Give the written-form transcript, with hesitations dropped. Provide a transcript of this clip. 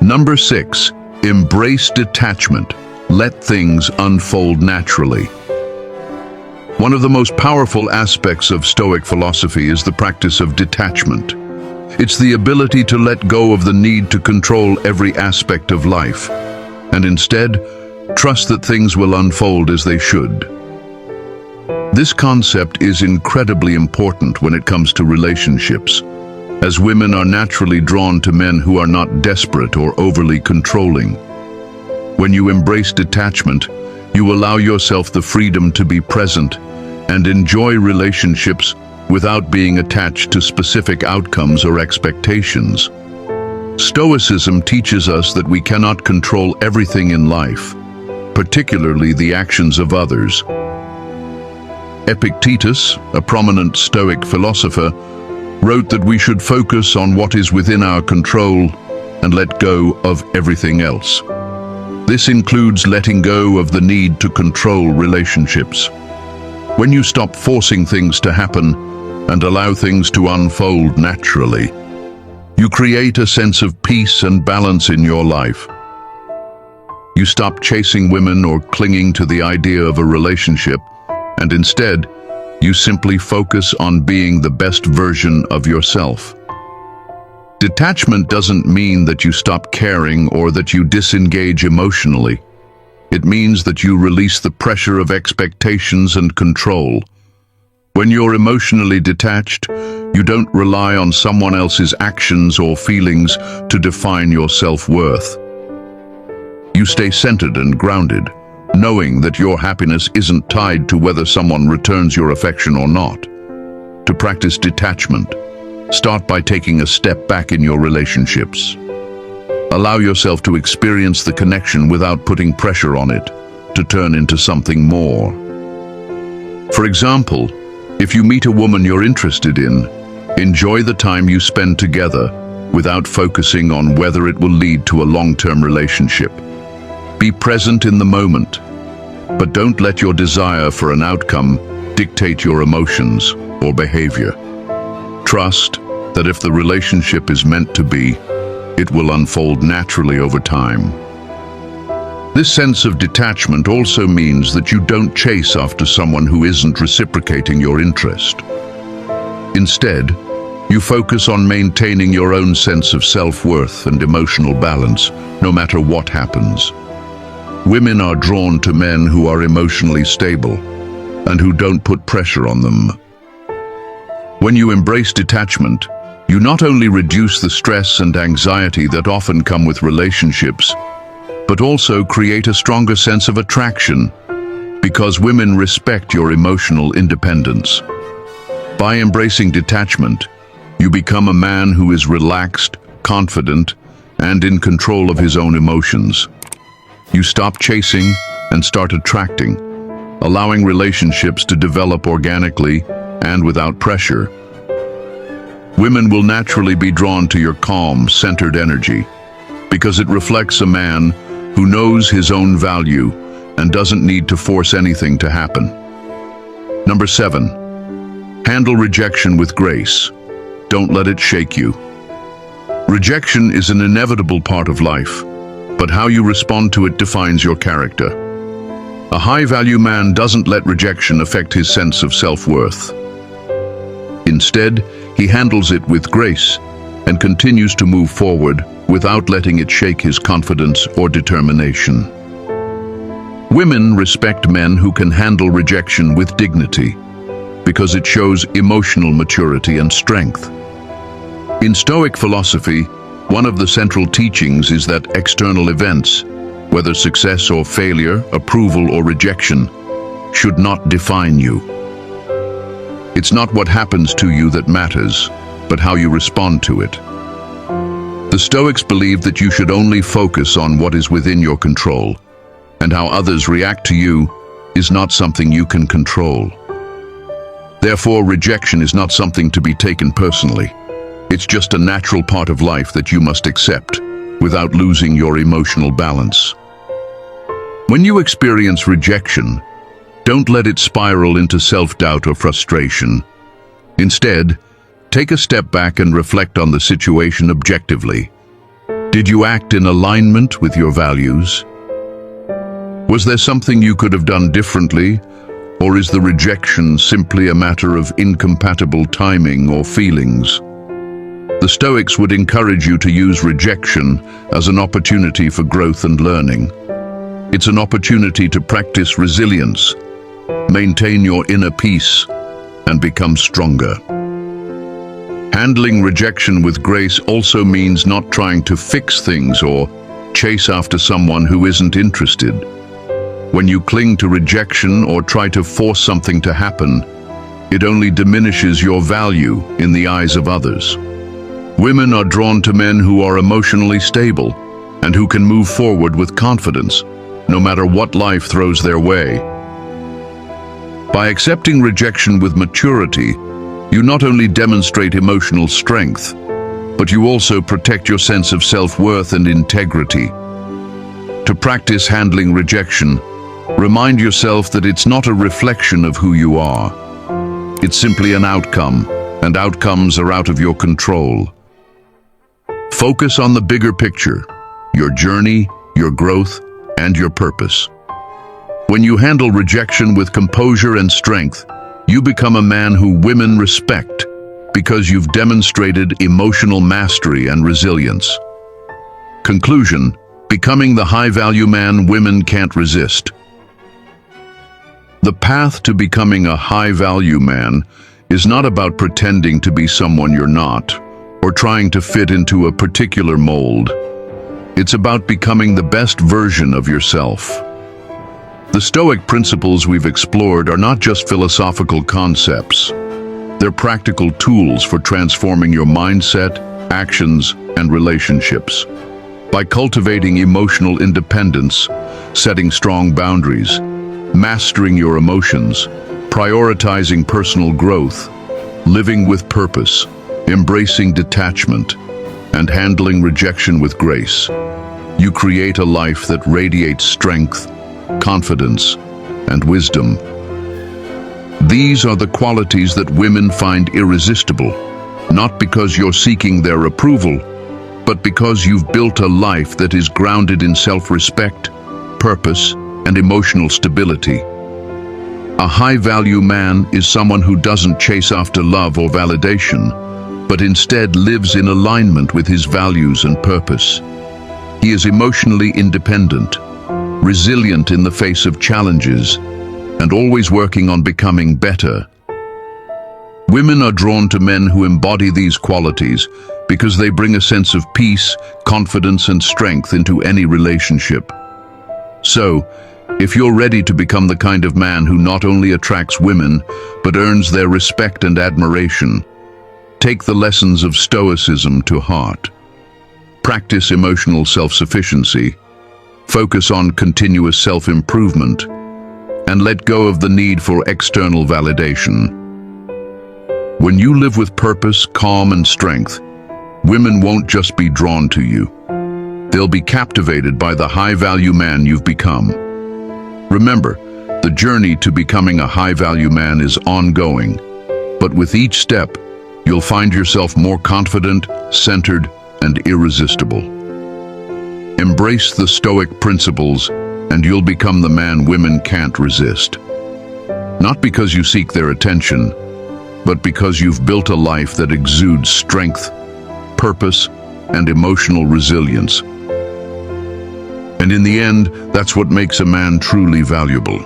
Number 6. Embrace detachment. Let things unfold naturally. One of the most powerful aspects of Stoic philosophy is the practice of detachment. It's the ability to let go of the need to control every aspect of life, and instead, trust that things will unfold as they should. This concept is incredibly important when it comes to relationships, as women are naturally drawn to men who are not desperate or overly controlling. When you embrace detachment, you allow yourself the freedom to be present and enjoy relationships without being attached to specific outcomes or expectations. Stoicism teaches us that we cannot control everything in life, particularly the actions of others. Epictetus, a prominent Stoic philosopher, wrote that we should focus on what is within our control and let go of everything else. This includes letting go of the need to control relationships. When you stop forcing things to happen and allow things to unfold naturally, you create a sense of peace and balance in your life. You stop chasing women or clinging to the idea of a relationship, and instead, you simply focus on being the best version of yourself. Detachment doesn't mean that you stop caring or that you disengage emotionally. It means that you release the pressure of expectations and control. When you're emotionally detached, you don't rely on someone else's actions or feelings to define your self-worth. You stay centered and grounded, knowing that your happiness isn't tied to whether someone returns your affection or not. To practice detachment, start by taking a step back in your relationships. Allow yourself to experience the connection without putting pressure on it to turn into something more. For example, if you meet a woman you're interested in, enjoy the time you spend together without focusing on whether it will lead to a long-term relationship. Be present in the moment, but don't let your desire for an outcome dictate your emotions or behavior. Trust that if the relationship is meant to be, it will unfold naturally over time. This sense of detachment also means that you don't chase after someone who isn't reciprocating your interest. Instead, you focus on maintaining your own sense of self-worth and emotional balance, no matter what happens. Women are drawn to men who are emotionally stable and who don't put pressure on them. When you embrace detachment, you not only reduce the stress and anxiety that often come with relationships, but also create a stronger sense of attraction, because women respect your emotional independence. By embracing detachment, you become a man who is relaxed, confident, and in control of his own emotions. You stop chasing and start attracting, allowing relationships to develop organically and without pressure. Women will naturally be drawn to your calm, centered energy, because it reflects a man who knows his own value and doesn't need to force anything to happen. Number 7. Handle rejection with grace. Don't let it shake you. Rejection is an inevitable part of life, but how you respond to it defines your character. A high-value man doesn't let rejection affect his sense of self-worth. Instead, he handles it with grace and continues to move forward without letting it shake his confidence or determination. Women respect men who can handle rejection with dignity, because it shows emotional maturity and strength. In Stoic philosophy, one of the central teachings is that external events, whether success or failure, approval or rejection, should not define you. It's not what happens to you that matters, but how you respond to it. The Stoics believe that you should only focus on what is within your control, and how others react to you is not something you can control. Therefore, rejection is not something to be taken personally. It's just a natural part of life that you must accept without losing your emotional balance. When you experience rejection, don't let it spiral into self-doubt or frustration. Instead, take a step back and reflect on the situation objectively. Did you act in alignment with your values? Was there something you could have done differently, or is the rejection simply a matter of incompatible timing or feelings? The Stoics would encourage you to use rejection as an opportunity for growth and learning. It's an opportunity to practice resilience, maintain your inner peace, and become stronger. Handling rejection with grace also means not trying to fix things or chase after someone who isn't interested. When you cling to rejection or try to force something to happen, it only diminishes your value in the eyes of others. Women are drawn to men who are emotionally stable and who can move forward with confidence, no matter what life throws their way. By accepting rejection with maturity, you not only demonstrate emotional strength, but you also protect your sense of self-worth and integrity. To practice handling rejection, remind yourself that it's not a reflection of who you are. It's simply an outcome, and outcomes are out of your control. Focus on the bigger picture, your journey, your growth, and your purpose. When you handle rejection with composure and strength, you become a man who women respect because you've demonstrated emotional mastery and resilience. Conclusion: becoming the high-value man women can't resist. The path to becoming a high-value man is not about pretending to be someone you're not, or trying to fit into a particular mold. It's about becoming the best version of yourself. The Stoic principles we've explored are not just philosophical concepts. They're practical tools for transforming your mindset, actions, and relationships. By cultivating emotional independence, setting strong boundaries, mastering your emotions, prioritizing personal growth, living with purpose, embracing detachment, and handling rejection with grace, you create a life that radiates strength, confidence, and wisdom. These are the qualities that women find irresistible, not because you're seeking their approval, but because you've built a life that is grounded in self-respect, purpose, and emotional stability. A high-value man is someone who doesn't chase after love or validation, but instead lives in alignment with his values and purpose. He is emotionally independent, resilient in the face of challenges, and always working on becoming better. Women are drawn to men who embody these qualities because they bring a sense of peace, confidence, and strength into any relationship. So, if you're ready to become the kind of man who not only attracts women, but earns their respect and admiration, take the lessons of Stoicism to heart. Practice emotional self-sufficiency, focus on continuous self-improvement, and let go of the need for external validation. When you live with purpose, calm, and strength, women won't just be drawn to you. They'll be captivated by the high-value man you've become. Remember, the journey to becoming a high-value man is ongoing, but with each step, you'll find yourself more confident, centered, and irresistible. Embrace the Stoic principles, and you'll become the man women can't resist. Not because you seek their attention, but because you've built a life that exudes strength, purpose, and emotional resilience. And in the end, that's what makes a man truly valuable.